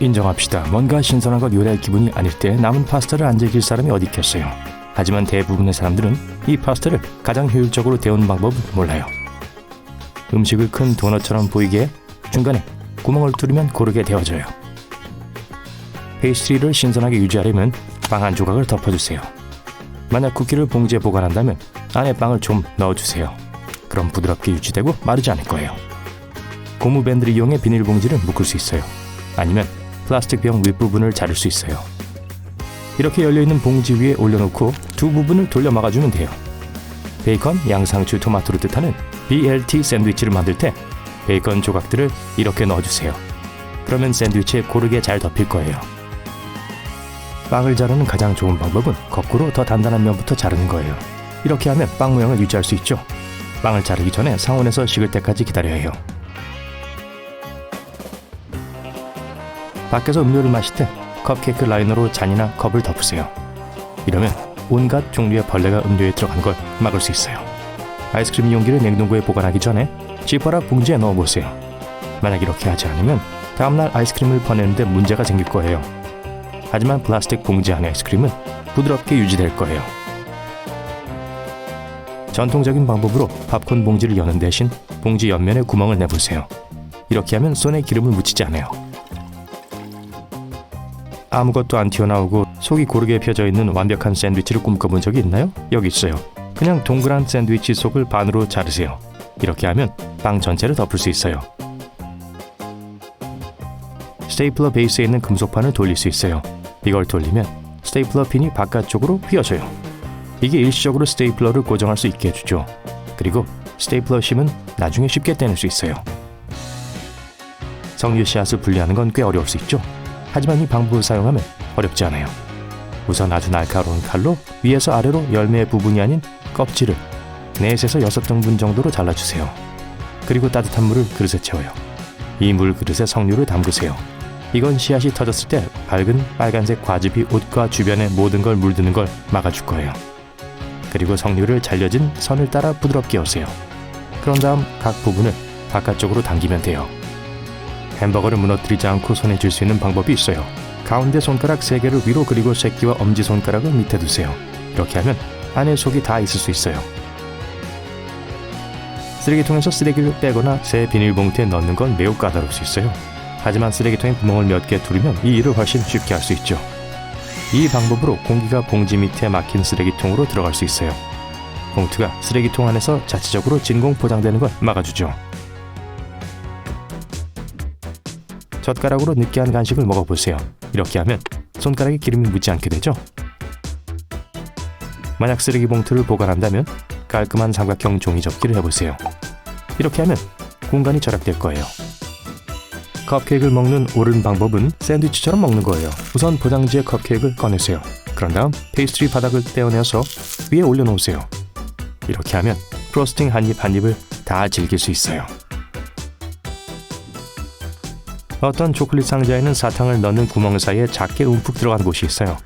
인정합시다. 뭔가 신선한 걸 요리할 기분이 아닐 때 남은 파스타를 안 즐길 사람이 어디 있겠어요. 하지만 대부분의 사람들은 이 파스타를 가장 효율적으로 데우는 방법을 몰라요. 음식을 큰 도넛처럼 보이게 해 중간에 구멍을 뚫으면 고르게 데워져요. 페이스트리를 신선하게 유지하려면 빵 한 조각을 덮어주세요. 만약 쿠키를 봉지에 보관한다면 안에 빵을 좀 넣어주세요. 그럼 부드럽게 유지되고 마르지 않을 거예요. 고무 밴드를 이용해 비닐봉지를 묶을 수 있어요. 아니면 플라스틱 병 윗부분을 자를 수 있어요. 이렇게 열려있는 봉지 위에 올려놓고 두 부분을 돌려 막아주면 돼요. 베이컨, 양상추, 토마토를 뜻하는 BLT 샌드위치를 만들 때 베이컨 조각들을 이렇게 넣어주세요. 그러면 샌드위치에 고르게 잘 덮일 거예요. 빵을 자르는 가장 좋은 방법은 거꾸로 더 단단한 면부터 자르는 거예요. 이렇게 하면 빵 모양을 유지할 수 있죠. 빵을 자르기 전에 상온에서 식을 때까지 기다려야 해요. 밖에서 음료를 마실 때 컵케이크 라이너로 잔이나 컵을 덮으세요. 이러면 온갖 종류의 벌레가 음료에 들어간 걸 막을 수 있어요. 아이스크림 용기를 냉동고에 보관하기 전에 지퍼락 봉지에 넣어보세요. 만약 이렇게 하지 않으면 다음날 아이스크림을 퍼내는데 문제가 생길 거예요. 하지만 플라스틱 봉지 안의 아이스크림은 부드럽게 유지될 거예요. 전통적인 방법으로 팝콘 봉지를 여는 대신 봉지 옆면에 구멍을 내보세요. 이렇게 하면 손에 기름을 묻히지 않아요. 아무것도 안 튀어나오고 속이 고르게 펴져 있는 완벽한 샌드위치를 꿈꿔본 적이 있나요? 여기 있어요. 그냥 동그란 샌드위치 속을 반으로 자르세요. 이렇게 하면 빵 전체를 덮을 수 있어요. 스테이플러 베이스에 있는 금속판을 돌릴 수 있어요. 이걸 돌리면 스테이플러 핀이 바깥쪽으로 휘어져요. 이게 일시적으로 스테이플러를 고정할 수 있게 해주죠. 그리고 스테이플러 심은 나중에 쉽게 떼낼 수 있어요. 석류 씨앗을 분리하는 건 꽤 어려울 수 있죠. 하지만 이 방법을 사용하면 어렵지 않아요. 우선 아주 날카로운 칼로 위에서 아래로 열매의 부분이 아닌 껍질을 4에서 6등분 정도로 잘라주세요. 그리고 따뜻한 물을 그릇에 채워요. 이 물 그릇에 석류를 담그세요. 이건 씨앗이 터졌을 때 밝은 빨간색 과즙이 옷과 주변의 모든 걸 물드는 걸 막아줄 거예요. 그리고 석류를 잘려진 선을 따라 부드럽게 여세요. 그런 다음 각 부분을 바깥쪽으로 당기면 돼요. 햄버거를 무너뜨리지 않고 손에 쥘 수 있는 방법이 있어요. 가운데 손가락 3개를 위로 그리고 새끼와 엄지손가락을 밑에 두세요. 이렇게 하면 안에 속이 다 있을 수 있어요. 쓰레기통에서 쓰레기를 빼거나 새 비닐봉투에 넣는 건 매우 까다로울 수 있어요. 하지만 쓰레기통에 구멍을 몇 개 뚫으면 이 일을 훨씬 쉽게 할 수 있죠. 이 방법으로 공기가 봉지 밑에 막힌 쓰레기통으로 들어갈 수 있어요. 봉투가 쓰레기통 안에서 자체적으로 진공 포장되는 걸 막아주죠. 젓가락으로 느끼한 간식을 먹어보세요. 이렇게 하면 손가락에 기름이 묻지 않게 되죠. 만약 쓰레기 봉투를 보관한다면 깔끔한 삼각형 종이 접기를 해보세요. 이렇게 하면 공간이 절약될 거예요. 컵케이크를 먹는 옳은 방법은 샌드위치처럼 먹는 거예요. 우선 포장지에 컵케이크를 꺼내세요. 그런 다음 페이스트리 바닥을 떼어내서 위에 올려놓으세요. 이렇게 하면 프로스팅 한 입 한 입을 다 즐길 수 있어요. 어떤 초콜릿 상자에는 사탕을 넣는 구멍 사이에 작게 움푹 들어간 곳이 있어요.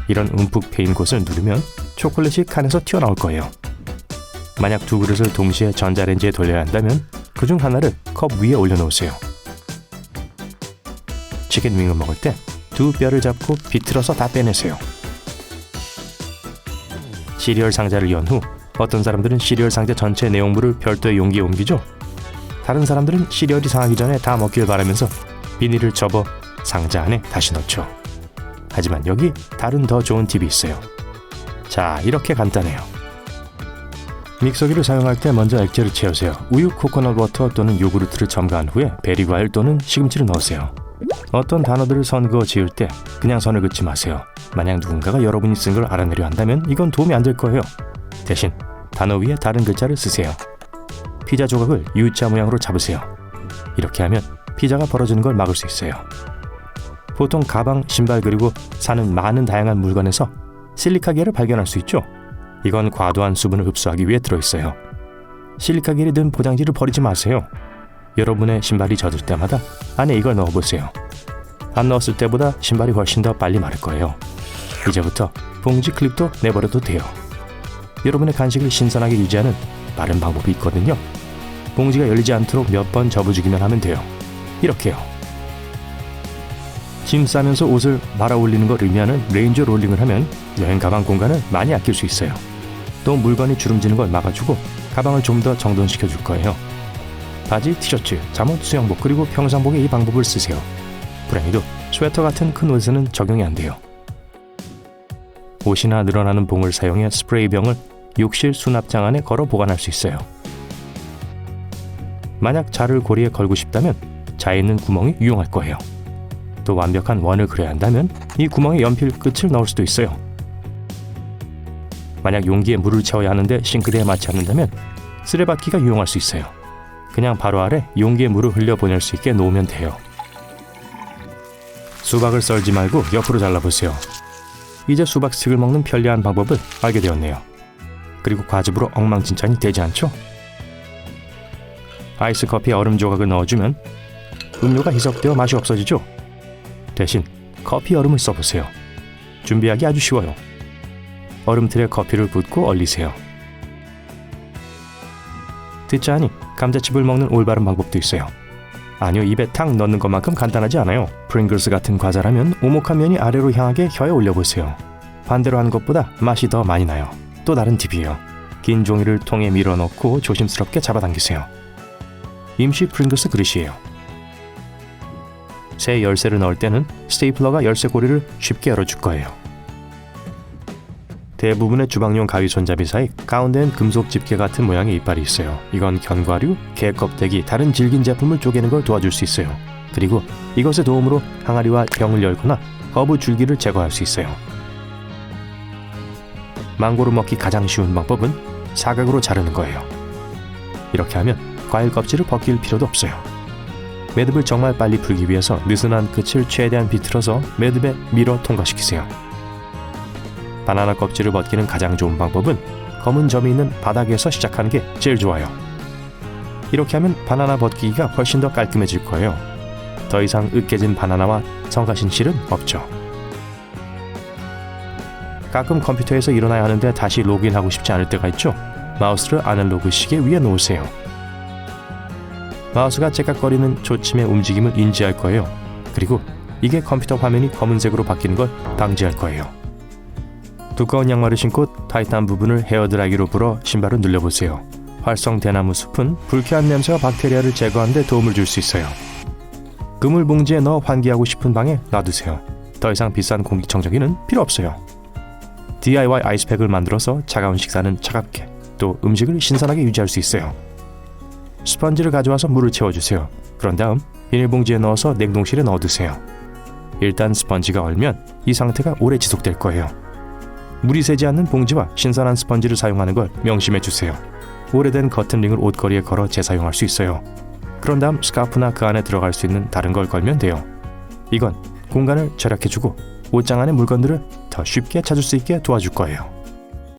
이런 움푹 패인 곳을 누르면 초콜릿이 칸에서 튀어나올 거예요. 만약 두 그릇을 동시에 전자레인지에 돌려야 한다면 그중 하나를 컵 위에 올려놓으세요. 치킨 윙을 먹을 때 두 뼈를 잡고 비틀어서 다 빼내세요. 시리얼 상자를 연 후 어떤 사람들은 시리얼 상자 전체 내용물을 별도의 용기에 옮기죠. 다른 사람들은 시리얼이 상하기 전에 다 먹길 바라면서 비닐을 접어 상자 안에 다시 넣죠. 하지만 여기 다른 더 좋은 팁이 있어요. 자, 이렇게 간단해요. 믹서기를 사용할 때 먼저 액체를 채우세요. 우유, 코코넛 워터 또는 요구르트를 첨가한 후에 베리과일 또는 시금치를 넣으세요. 어떤 단어들을 선 그어 지을 때 그냥 선을 긋지 마세요. 만약 누군가가 여러분이 쓴 걸 알아내려 한다면 이건 도움이 안 될 거예요. 대신 단어 위에 다른 글자를 쓰세요. 피자 조각을 U자 모양으로 잡으세요. 이렇게 하면 피자가 벌어지는 걸 막을 수 있어요. 보통 가방, 신발 그리고 사는 많은 다양한 물건에서 실리카겔을 발견할 수 있죠. 이건 과도한 수분을 흡수하기 위해 들어있어요. 실리카겔이 든 포장지를 버리지 마세요. 여러분의 신발이 젖을 때마다 안에 이걸 넣어보세요. 안 넣었을 때보다 신발이 훨씬 더 빨리 마를 거예요. 이제부터 봉지 클립도 내버려도 돼요. 여러분의 간식을 신선하게 유지하는 빠른 방법이 있거든요. 봉지가 열리지 않도록 몇 번 접어주기만 하면 돼요. 이렇게요. 짐 싸면서 옷을 말아 올리는 걸 의미하는 레인저 롤링을 하면 여행 가방 공간을 많이 아낄 수 있어요. 또 물건이 주름지는 걸 막아주고 가방을 좀 더 정돈시켜 줄 거예요. 바지, 티셔츠, 잠옷, 수영복 그리고 평상복에 이 방법을 쓰세요. 불행히도 스웨터 같은 큰 옷에는 적용이 안 돼요. 옷이나 늘어나는 봉을 사용해 스프레이병을 욕실 수납장 안에 걸어 보관할 수 있어요. 만약 자를 고리에 걸고 싶다면 자에 있는 구멍이 유용할 거예요. 또 완벽한 원을 그려야 한다면 이 구멍에 연필 끝을 넣을 수도 있어요. 만약 용기에 물을 채워야 하는데 싱크대에 맞지 않는다면 쓰레받기가 유용할 수 있어요. 그냥 바로 아래 용기에 물을 흘려보낼 수 있게 놓으면 돼요. 수박을 썰지 말고 옆으로 잘라보세요. 이제 수박스틱을 먹는 편리한 방법을 알게 되었네요. 그리고 과즙으로 엉망진창이 되지 않죠? 아이스 커피에 얼음 조각을 넣어주면 음료가 희석되어 맛이 없어지죠? 대신 커피 얼음을 써보세요. 준비하기 아주 쉬워요. 얼음틀에 커피를 붓고 얼리세요. 듣자하니 감자칩을 먹는 올바른 방법도 있어요. 아니요, 입에 탁 넣는 것만큼 간단하지 않아요. 프링글스 같은 과자라면 오목한 면이 아래로 향하게 혀에 올려보세요. 반대로 하는 것보다 맛이 더 많이 나요. 또 다른 팁이에요. 긴 종이를 통에 밀어넣고 조심스럽게 잡아당기세요. 임시 프링글스 그릇이에요. 새 열쇠를 넣을 때는 스테이플러가 열쇠 고리를 쉽게 열어줄 거예요. 대부분의 주방용 가위 손잡이 사이 가운데엔 금속 집게 같은 모양의 이빨이 있어요. 이건 견과류, 게 껍데기, 다른 질긴 제품을 쪼개는 걸 도와줄 수 있어요. 그리고 이것의 도움으로 항아리와 병을 열거나 허브 줄기를 제거할 수 있어요. 망고를 먹기 가장 쉬운 방법은 사각으로 자르는 거예요. 이렇게 하면 과일 껍질을 벗길 필요도 없어요. 매듭을 정말 빨리 풀기 위해서 느슨한 끝을 최대한 비틀어서 매듭에 밀어 통과시키세요. 바나나 껍질을 벗기는 가장 좋은 방법은 검은 점이 있는 바닥에서 시작하는 게 제일 좋아요. 이렇게 하면 바나나 벗기기가 훨씬 더 깔끔해질 거예요. 더 이상 으깨진 바나나와 성가신 실은 없죠. 가끔 컴퓨터에서 일어나야 하는데 다시 로그인하고 싶지 않을 때가 있죠. 마우스를 아날로그 시계 위에 놓으세요. 마우스가 째깍거리는 초침의 움직임을 인지할 거예요. 그리고 이게 컴퓨터 화면이 검은색으로 바뀌는 걸 방지할 거예요. 두꺼운 양말을 신고 타이트한 부분을 헤어드라이기로 불어 신발을 눌려보세요. 활성 대나무 숲은 불쾌한 냄새와 박테리아를 제거하는 데 도움을 줄 수 있어요. 그물 봉지에 넣어 환기하고 싶은 방에 놔두세요. 더 이상 비싼 공기청정기는 필요 없어요. DIY 아이스팩을 만들어서 차가운 식사는 차갑게, 또 음식을 신선하게 유지할 수 있어요. 스펀지를 가져와서 물을 채워주세요. 그런 다음 비닐봉지에 넣어서 냉동실에 넣어두세요. 일단 스펀지가 얼면 이 상태가 오래 지속될 거예요. 물이 새지 않는 봉지와 신선한 스펀지를 사용하는 걸 명심해주세요. 오래된 커튼링을 옷걸이에 걸어 재사용할 수 있어요. 그런 다음 스카프나 그 안에 들어갈 수 있는 다른 걸 걸면 돼요. 이건 공간을 절약해주고 옷장 안의 물건들을 더 쉽게 찾을 수 있게 도와줄 거예요.